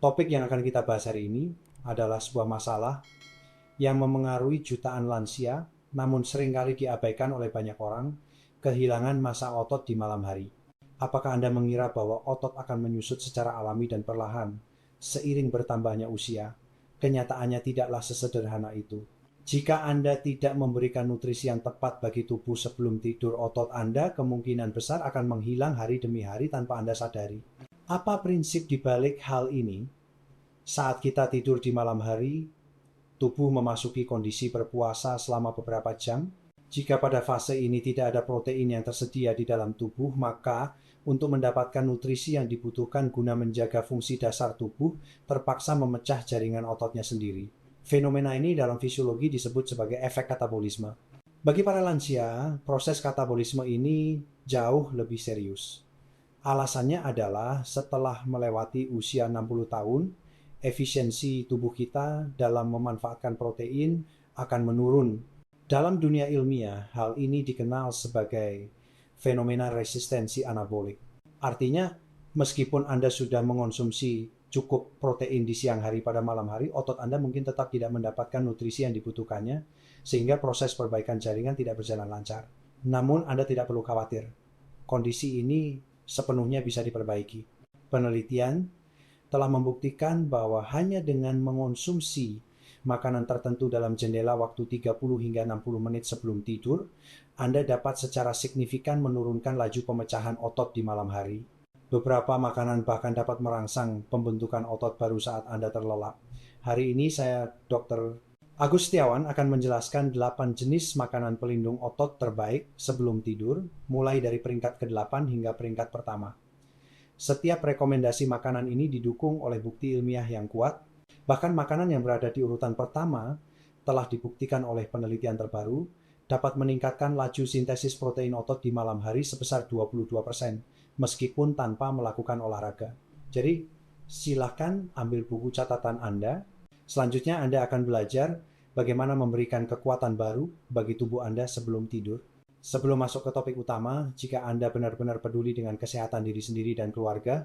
Topik yang akan kita bahas hari ini adalah sebuah masalah yang memengaruhi jutaan lansia, namun seringkali diabaikan oleh banyak orang, kehilangan massa otot di malam hari. Apakah Anda mengira bahwa otot akan menyusut secara alami dan perlahan seiring bertambahnya usia? Kenyataannya tidaklah sesederhana itu. Jika Anda tidak memberikan nutrisi yang tepat bagi tubuh sebelum tidur, otot Anda kemungkinan besar akan menghilang hari demi hari tanpa Anda sadari. Apa prinsip dibalik hal ini? Saat kita tidur di malam hari, tubuh memasuki kondisi berpuasa selama beberapa jam. Jika pada fase ini tidak ada protein yang tersedia di dalam tubuh, maka untuk mendapatkan nutrisi yang dibutuhkan guna menjaga fungsi dasar tubuh, terpaksa memecah jaringan ototnya sendiri. Fenomena ini dalam fisiologi disebut sebagai efek katabolisme. Bagi para lansia, proses katabolisme ini jauh lebih serius. Alasannya adalah setelah melewati usia 60 tahun, efisiensi tubuh kita dalam memanfaatkan protein akan menurun. Dalam dunia ilmiah, hal ini dikenal sebagai fenomena resistensi anabolik. Artinya, meskipun Anda sudah mengonsumsi cukup protein di siang hari pada malam hari, otot Anda mungkin tetap tidak mendapatkan nutrisi yang dibutuhkannya, sehingga proses perbaikan jaringan tidak berjalan lancar. Namun, Anda tidak perlu khawatir. Kondisi ini sepenuhnya bisa diperbaiki. Penelitian telah membuktikan bahwa hanya dengan mengonsumsi makanan tertentu dalam jendela waktu 30 hingga 60 menit sebelum tidur, Anda dapat secara signifikan menurunkan laju pemecahan otot di malam hari. Beberapa makanan bahkan dapat merangsang pembentukan otot baru saat Anda terlelap. Hari ini saya, Dr. Agus Setiawan, akan menjelaskan 8 jenis makanan pelindung otot terbaik sebelum tidur, mulai dari peringkat ke-8 hingga peringkat pertama. Setiap rekomendasi makanan ini didukung oleh bukti ilmiah yang kuat. Bahkan makanan yang berada di urutan pertama telah dibuktikan oleh penelitian terbaru dapat meningkatkan laju sintesis protein otot di malam hari sebesar 22%, meskipun tanpa melakukan olahraga. Jadi, silakan ambil buku catatan Anda. Selanjutnya Anda akan belajar bagaimana memberikan kekuatan baru bagi tubuh Anda sebelum tidur. Sebelum masuk ke topik utama, jika Anda benar-benar peduli dengan kesehatan diri sendiri dan keluarga,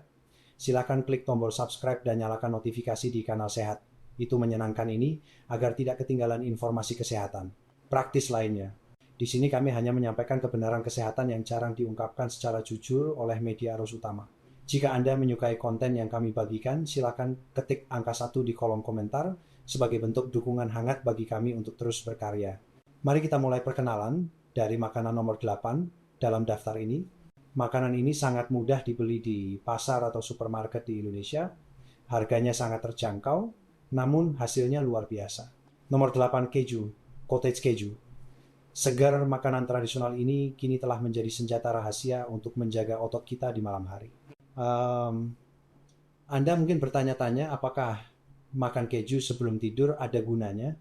silakan klik tombol subscribe dan nyalakan notifikasi di kanal Sehat. Itu menyenangkan ini agar tidak ketinggalan informasi kesehatan praktis lainnya. Di sini kami hanya menyampaikan kebenaran kesehatan yang jarang diungkapkan secara jujur oleh media arus utama. Jika Anda menyukai konten yang kami bagikan, silakan ketik angka 1 di kolom komentar sebagai bentuk dukungan hangat bagi kami untuk terus berkarya. Mari kita mulai perkenalan dari makanan nomor 8 dalam daftar ini. Makanan ini sangat mudah dibeli di pasar atau supermarket di Indonesia. Harganya sangat terjangkau, namun hasilnya luar biasa. Nomor 8, keju, cottage keju. Segar makanan tradisional ini kini telah menjadi senjata rahasia untuk menjaga otot kita di malam hari. Anda mungkin bertanya-tanya apakah makan keju sebelum tidur ada gunanya?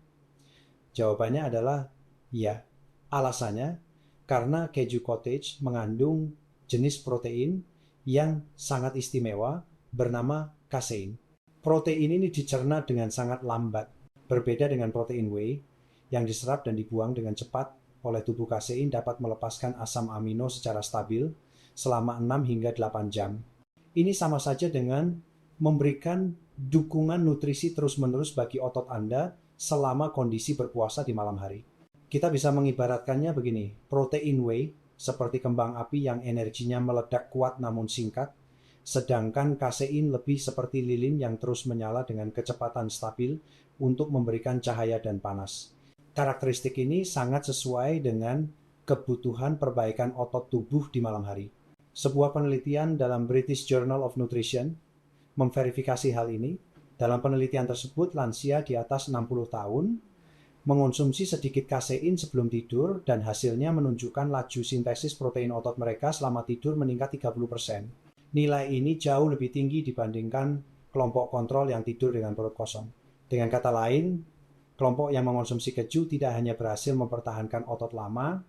Jawabannya adalah ya. Alasannya karena keju cottage mengandung jenis protein yang sangat istimewa bernama kasein. Protein ini dicerna dengan sangat lambat, berbeda dengan protein whey yang diserap dan dibuang dengan cepat oleh tubuh. Kasein dapat melepaskan asam amino secara stabil selama 6 hingga 8 jam. Ini sama saja dengan memberikan dukungan nutrisi terus-menerus bagi otot Anda selama kondisi berpuasa di malam hari. Kita bisa mengibaratkannya begini, protein whey seperti kembang api yang energinya meledak kuat namun singkat, sedangkan kasein lebih seperti lilin yang terus menyala dengan kecepatan stabil untuk memberikan cahaya dan panas. Karakteristik ini sangat sesuai dengan kebutuhan perbaikan otot tubuh di malam hari. Sebuah penelitian dalam British Journal of Nutrition memverifikasi hal ini. Dalam penelitian tersebut, lansia di atas 60 tahun mengonsumsi sedikit kasein sebelum tidur dan hasilnya menunjukkan laju sintesis protein otot mereka selama tidur meningkat 30%. Nilai ini jauh lebih tinggi dibandingkan kelompok kontrol yang tidur dengan perut kosong. Dengan kata lain, kelompok yang mengonsumsi keju tidak hanya berhasil mempertahankan otot lama,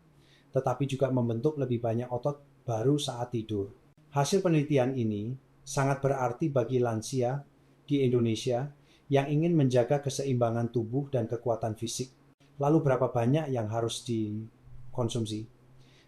tetapi juga membentuk lebih banyak otot baru saat tidur. Hasil penelitian ini sangat berarti bagi lansia di Indonesia yang ingin menjaga keseimbangan tubuh dan kekuatan fisik. Lalu berapa banyak yang harus dikonsumsi?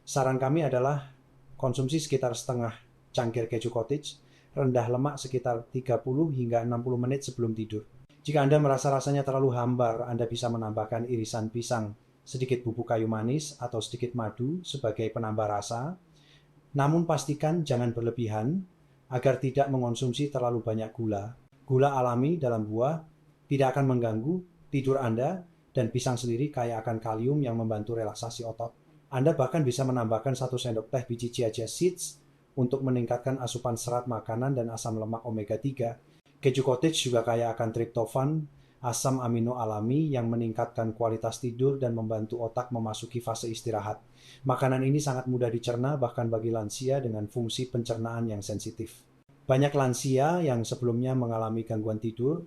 Saran kami adalah konsumsi sekitar setengah cangkir keju cottage rendah lemak sekitar 30 hingga 60 menit sebelum tidur. Jika Anda merasa rasanya terlalu hambar, Anda bisa menambahkan irisan pisang, sedikit bubuk kayu manis, atau sedikit madu sebagai penambah rasa. Namun pastikan jangan berlebihan agar tidak mengonsumsi terlalu banyak gula. Gula alami dalam buah tidak akan mengganggu tidur Anda, dan pisang sendiri kaya akan kalium yang membantu relaksasi otot. Anda bahkan bisa menambahkan 1 sendok teh biji chia seeds untuk meningkatkan asupan serat makanan dan asam lemak omega 3. Keju cottage juga kaya akan triptofan, asam amino alami yang meningkatkan kualitas tidur dan membantu otak memasuki fase istirahat. Makanan ini sangat mudah dicerna bahkan bagi lansia dengan fungsi pencernaan yang sensitif. Banyak lansia yang sebelumnya mengalami gangguan tidur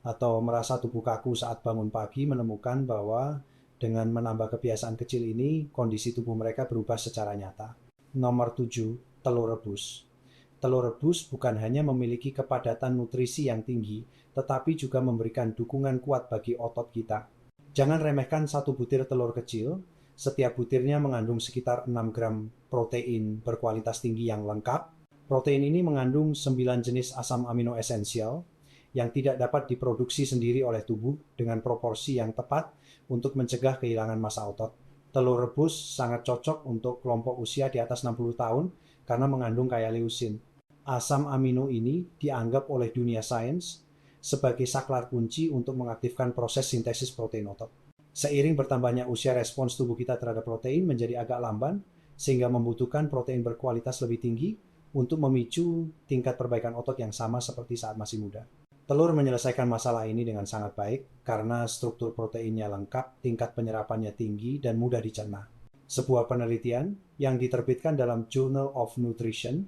atau merasa tubuh kaku saat bangun pagi menemukan bahwa dengan menambah kebiasaan kecil ini, kondisi tubuh mereka berubah secara nyata. Nomor 7, telur rebus. Telur rebus bukan hanya memiliki kepadatan nutrisi yang tinggi, tetapi juga memberikan dukungan kuat bagi otot kita. Jangan remehkan 1 butir telur kecil. Setiap butirnya mengandung sekitar 6 gram protein berkualitas tinggi yang lengkap. Protein ini mengandung 9 jenis asam amino esensial yang tidak dapat diproduksi sendiri oleh tubuh dengan proporsi yang tepat untuk mencegah kehilangan massa otot. Telur rebus sangat cocok untuk kelompok usia di atas 60 tahun karena mengandung kaya leusin. Asam amino ini dianggap oleh dunia sains sebagai saklar kunci untuk mengaktifkan proses sintesis protein otot. Seiring bertambahnya usia, respons tubuh kita terhadap protein menjadi agak lamban, sehingga membutuhkan protein berkualitas lebih tinggi untuk memicu tingkat perbaikan otot yang sama seperti saat masih muda. Telur menyelesaikan masalah ini dengan sangat baik karena struktur proteinnya lengkap, tingkat penyerapannya tinggi, dan mudah dicerna. Sebuah penelitian yang diterbitkan dalam Journal of Nutrition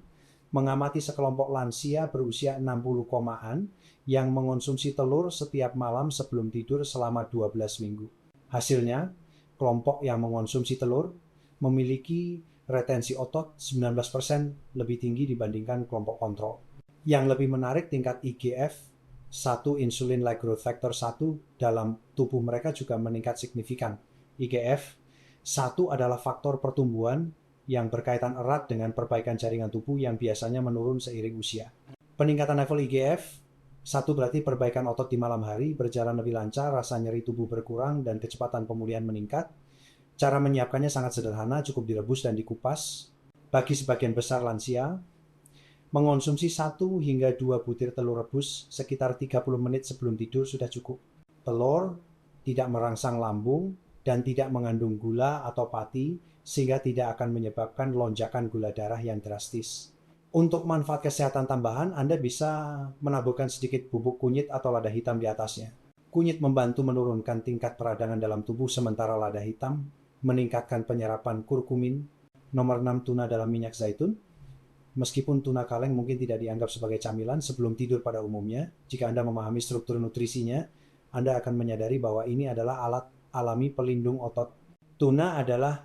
mengamati sekelompok lansia berusia 60-an yang mengonsumsi telur setiap malam sebelum tidur selama 12 minggu. Hasilnya, kelompok yang mengonsumsi telur memiliki retensi otot 19% lebih tinggi dibandingkan kelompok kontrol. Yang lebih menarik, tingkat IGF 1 insulin-like growth factor 1 dalam tubuh mereka juga meningkat signifikan. IGF 1 adalah faktor pertumbuhan yang berkaitan erat dengan perbaikan jaringan tubuh yang biasanya menurun seiring usia. Peningkatan level IGF 1 berarti perbaikan otot di malam hari berjalan lebih lancar, rasa nyeri tubuh berkurang, dan kecepatan pemulihan meningkat. Cara menyiapkannya sangat sederhana, cukup direbus dan dikupas. Bagi sebagian besar lansia, mengonsumsi 1 hingga 2 butir telur rebus sekitar 30 menit sebelum tidur sudah cukup. Telur tidak merangsang lambung dan tidak mengandung gula atau pati, sehingga tidak akan menyebabkan lonjakan gula darah yang drastis. Untuk manfaat kesehatan tambahan, Anda bisa menaburkan sedikit bubuk kunyit atau lada hitam di atasnya. Kunyit membantu menurunkan tingkat peradangan dalam tubuh, sementara lada hitam meningkatkan penyerapan kurkumin. Nomor 6, tuna dalam minyak zaitun. Meskipun tuna kaleng mungkin tidak dianggap sebagai camilan sebelum tidur pada umumnya, jika Anda memahami struktur nutrisinya, Anda akan menyadari bahwa ini adalah alat alami pelindung otot. Tuna adalah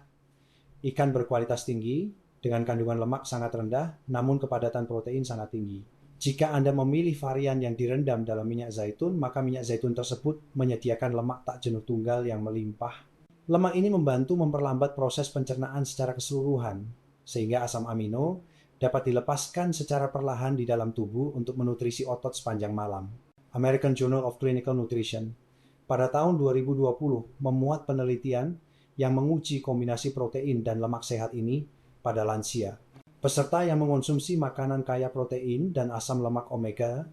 ikan berkualitas tinggi dengan kandungan lemak sangat rendah, namun kepadatan protein sangat tinggi. Jika Anda memilih varian yang direndam dalam minyak zaitun, maka minyak zaitun tersebut menyediakan lemak tak jenuh tunggal yang melimpah. Lemak ini membantu memperlambat proses pencernaan secara keseluruhan, sehingga asam amino dapat dilepaskan secara perlahan di dalam tubuh untuk menutrisi otot sepanjang malam. American Journal of Clinical Nutrition pada tahun 2020 memuat penelitian yang menguji kombinasi protein dan lemak sehat ini pada lansia. Peserta yang mengonsumsi makanan kaya protein dan asam lemak omega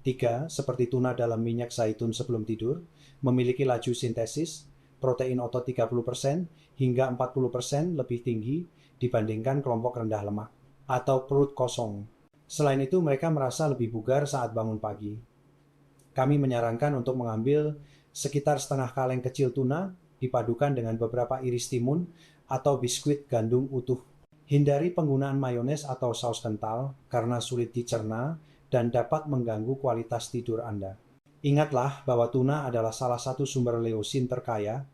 3 seperti tuna dalam minyak zaitun sebelum tidur memiliki laju sintesis protein otot 30% hingga 40% lebih tinggi dibandingkan kelompok rendah lemak atau perut kosong. Selain itu, mereka merasa lebih bugar saat bangun pagi. Kami menyarankan untuk mengambil sekitar setengah kaleng kecil tuna dipadukan dengan beberapa iris timun atau biskuit gandum utuh. Hindari penggunaan mayones atau saus kental karena sulit dicerna dan dapat mengganggu kualitas tidur Anda. Ingatlah bahwa tuna adalah salah satu sumber leusin terkaya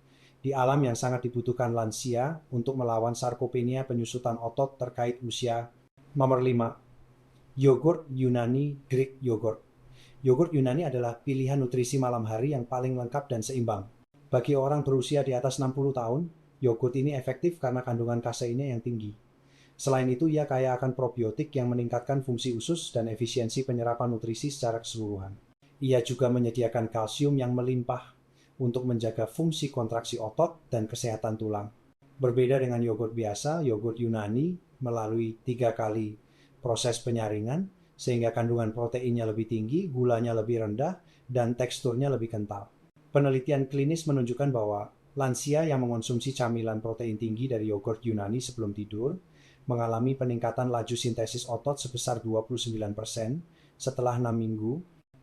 di alam yang sangat dibutuhkan lansia untuk melawan sarkopenia penyusutan otot terkait usia. Nomor 5. Yogurt Yunani Greek Yogurt. Yogurt Yunani adalah pilihan nutrisi malam hari yang paling lengkap dan seimbang. Bagi orang berusia di atas 60 tahun, yogurt ini efektif karena kandungan kaseinnya yang tinggi. Selain itu, ia kaya akan probiotik yang meningkatkan fungsi usus dan efisiensi penyerapan nutrisi secara keseluruhan. Ia juga menyediakan kalsium yang melimpah untuk menjaga fungsi kontraksi otot dan kesehatan tulang. Berbeda dengan yogurt biasa, yogurt Yunani melalui 3 kali proses penyaringan, sehingga kandungan proteinnya lebih tinggi, gulanya lebih rendah, dan teksturnya lebih kental. Penelitian klinis menunjukkan bahwa lansia yang mengonsumsi camilan protein tinggi dari yogurt Yunani sebelum tidur mengalami peningkatan laju sintesis otot sebesar 29% setelah 6 minggu.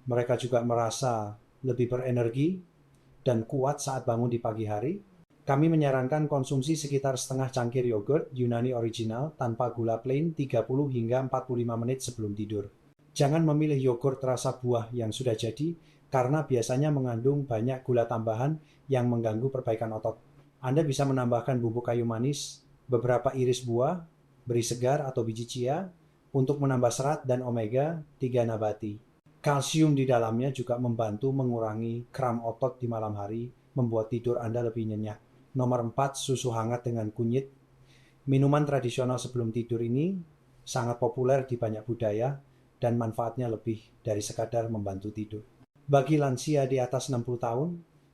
Mereka juga merasa lebih berenergi dan kuat saat bangun di pagi hari. Kami menyarankan konsumsi sekitar setengah cangkir yogurt Yunani original tanpa gula plain 30 hingga 45 menit sebelum tidur. Jangan memilih yogurt rasa buah yang sudah jadi karena biasanya mengandung banyak gula tambahan yang mengganggu perbaikan otot. Anda bisa menambahkan bubuk kayu manis, beberapa iris buah, beri segar atau biji chia untuk menambah serat dan omega 3 nabati. Kalsium di dalamnya juga membantu mengurangi kram otot di malam hari, membuat tidur Anda lebih nyenyak. Nomor 4, susu hangat dengan kunyit. Minuman tradisional sebelum tidur ini sangat populer di banyak budaya dan manfaatnya lebih dari sekadar membantu tidur. Bagi lansia di atas 60 tahun,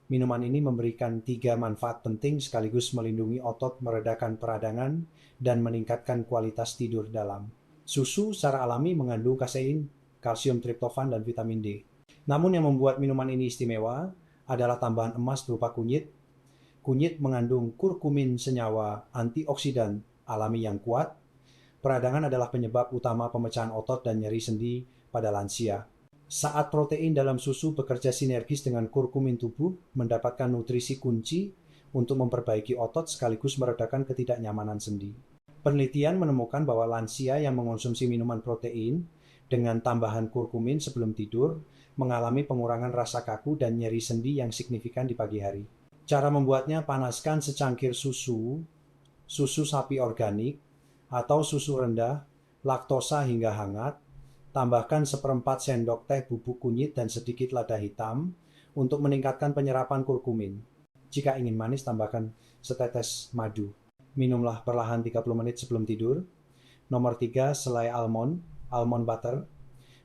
minuman ini memberikan 3 manfaat penting sekaligus melindungi otot, meredakan peradangan, dan meningkatkan kualitas tidur dalam. Susu secara alami mengandung kasein, kalsium, triptofan, dan vitamin D. Namun yang membuat minuman ini istimewa adalah tambahan emas berupa kunyit. Kunyit mengandung kurkumin, senyawa antioksidan alami yang kuat. Peradangan adalah penyebab utama pemecahan otot dan nyeri sendi pada lansia. Saat protein dalam susu bekerja sinergis dengan kurkumin, tubuh mendapatkan nutrisi kunci untuk memperbaiki otot sekaligus meredakan ketidaknyamanan sendi. Penelitian menemukan bahwa lansia yang mengonsumsi minuman protein dengan tambahan kurkumin sebelum tidur mengalami pengurangan rasa kaku dan nyeri sendi yang signifikan di pagi hari. Cara membuatnya: panaskan secangkir susu sapi organik atau susu rendah, laktosa hingga hangat. Tambahkan 1/4 sendok teh bubuk kunyit dan sedikit lada hitam untuk meningkatkan penyerapan kurkumin. Jika ingin manis, tambahkan setetes madu. Minumlah perlahan 30 menit sebelum tidur. Nomor 3, selai almond butter.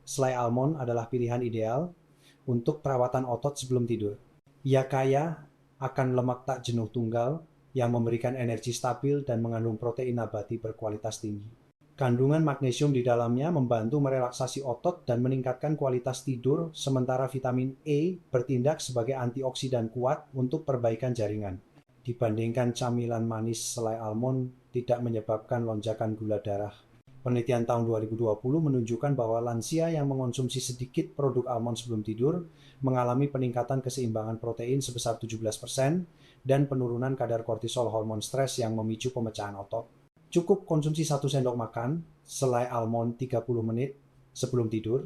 Selai almond adalah pilihan ideal untuk perawatan otot sebelum tidur. Ia kaya akan lemak tak jenuh tunggal yang memberikan energi stabil dan mengandung protein nabati berkualitas tinggi. Kandungan magnesium di dalamnya membantu merelaksasi otot dan meningkatkan kualitas tidur, sementara vitamin E bertindak sebagai antioksidan kuat untuk perbaikan jaringan. Dibandingkan camilan manis, selai almond tidak menyebabkan lonjakan gula darah. Penelitian tahun 2020 menunjukkan bahwa lansia yang mengonsumsi sedikit produk almond sebelum tidur mengalami peningkatan keseimbangan protein sebesar 17% dan penurunan kadar kortisol, hormon stres yang memicu pemecahan otot. Cukup konsumsi 1 sendok makan selai almond 30 menit sebelum tidur.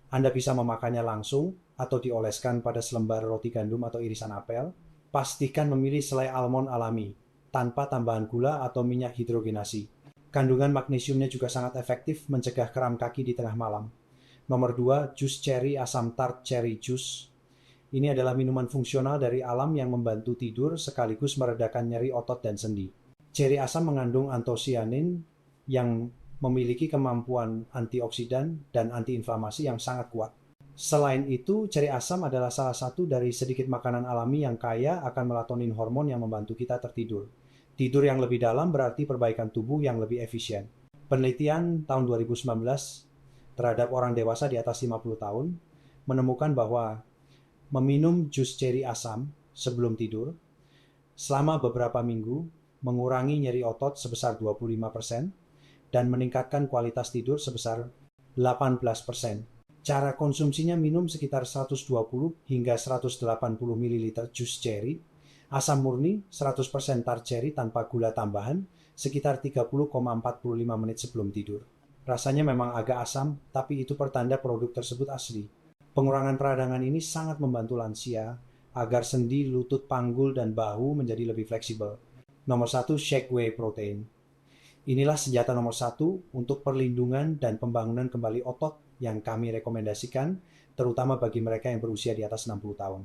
Anda bisa memakannya langsung atau dioleskan pada selembar roti gandum atau irisan apel. Pastikan memilih selai almond alami, tanpa tambahan gula atau minyak hidrogenasi. Kandungan magnesiumnya juga sangat efektif mencegah kram kaki di tengah malam. Nomor 2, jus cherry asam tart cherry juice. Ini adalah minuman fungsional dari alam yang membantu tidur sekaligus meredakan nyeri otot dan sendi. Ceri asam mengandung antosianin yang memiliki kemampuan antioksidan dan antiinflamasi yang sangat kuat. Selain itu, ceri asam adalah salah satu dari sedikit makanan alami yang kaya akan melatonin, hormon yang membantu kita tertidur. Tidur yang lebih dalam berarti perbaikan tubuh yang lebih efisien. Penelitian tahun 2019 terhadap orang dewasa di atas 50 tahun menemukan bahwa meminum jus ceri asam sebelum tidur selama beberapa minggu mengurangi nyeri otot sebesar 25% dan meningkatkan kualitas tidur sebesar 18%. Cara konsumsinya: minum sekitar 120 hingga 180 ml jus cherry, asam murni 100% tart cherry tanpa gula tambahan, sekitar 30,45 menit sebelum tidur. Rasanya memang agak asam, tapi itu pertanda produk tersebut asli. Pengurangan peradangan ini sangat membantu lansia agar sendi, lutut, panggul, dan bahu menjadi lebih fleksibel. Nomor 1, shake whey protein. Inilah senjata nomor 1 untuk perlindungan dan pembangunan kembali otot yang kami rekomendasikan, terutama bagi mereka yang berusia di atas 60 tahun.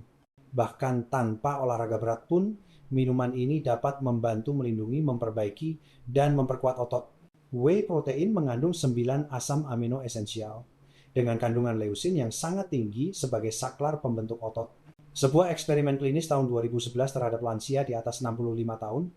Bahkan tanpa olahraga berat pun, minuman ini dapat membantu melindungi, memperbaiki, dan memperkuat otot. Whey protein mengandung 9 asam amino esensial dengan kandungan leusin yang sangat tinggi sebagai saklar pembentuk otot. Sebuah eksperimen klinis tahun 2011 terhadap lansia di atas 65 tahun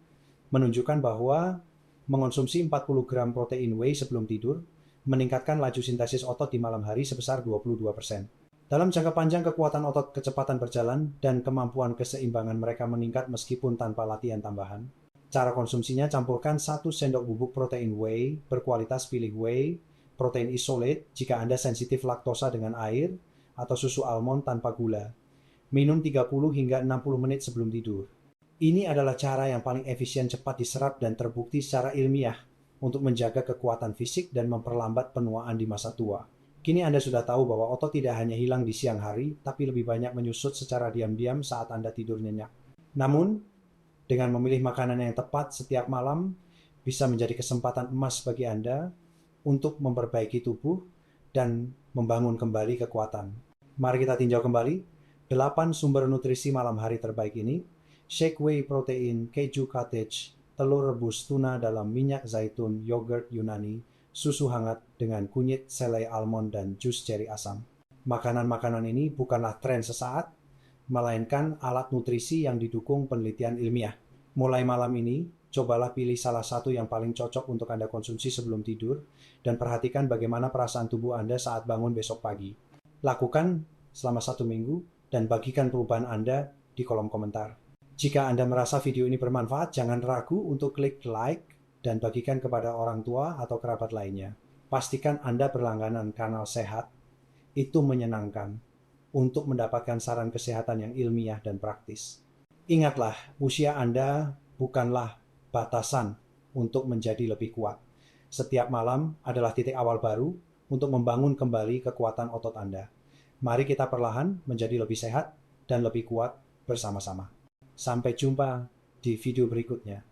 menunjukkan bahwa mengonsumsi 40 gram protein whey sebelum tidur meningkatkan laju sintesis otot di malam hari sebesar 22%. Dalam jangka panjang, kekuatan otot, kecepatan berjalan, dan kemampuan keseimbangan mereka meningkat meskipun tanpa latihan tambahan. Cara konsumsinya: campurkan 1 sendok bubuk protein whey berkualitas pilih whey protein isolate jika Anda sensitif laktosa dengan air atau susu almond tanpa gula. Minum 30 hingga 60 menit sebelum tidur. Ini adalah cara yang paling efisien, cepat diserap, dan terbukti secara ilmiah untuk menjaga kekuatan fisik dan memperlambat penuaan di masa tua. Kini Anda sudah tahu bahwa otot tidak hanya hilang di siang hari, tapi lebih banyak menyusut secara diam-diam saat Anda tidur nyenyak. Namun, dengan memilih makanan yang tepat setiap malam, bisa menjadi kesempatan emas bagi Anda untuk memperbaiki tubuh dan membangun kembali kekuatan. Mari kita tinjau kembali 8 sumber nutrisi malam hari terbaik ini. Shake whey protein, keju cottage, telur rebus, tuna dalam minyak zaitun, yogurt Yunani, susu hangat dengan kunyit selai almond, dan jus ceri asam. Makanan-makanan ini bukanlah tren sesaat, melainkan alat nutrisi yang didukung penelitian ilmiah. Mulai malam ini, cobalah pilih salah satu yang paling cocok untuk Anda konsumsi sebelum tidur, dan perhatikan bagaimana perasaan tubuh Anda saat bangun besok pagi. Lakukan selama 1 minggu, dan bagikan perubahan Anda di kolom komentar. Jika Anda merasa video ini bermanfaat, jangan ragu untuk klik like dan bagikan kepada orang tua atau kerabat lainnya. Pastikan Anda berlangganan kanal Sehat. Itu menyenangkan untuk mendapatkan saran kesehatan yang ilmiah dan praktis. Ingatlah, usia Anda bukanlah batasan untuk menjadi lebih kuat. Setiap malam adalah titik awal baru untuk membangun kembali kekuatan otot Anda. Mari kita perlahan menjadi lebih sehat dan lebih kuat bersama-sama. Sampai jumpa di video berikutnya.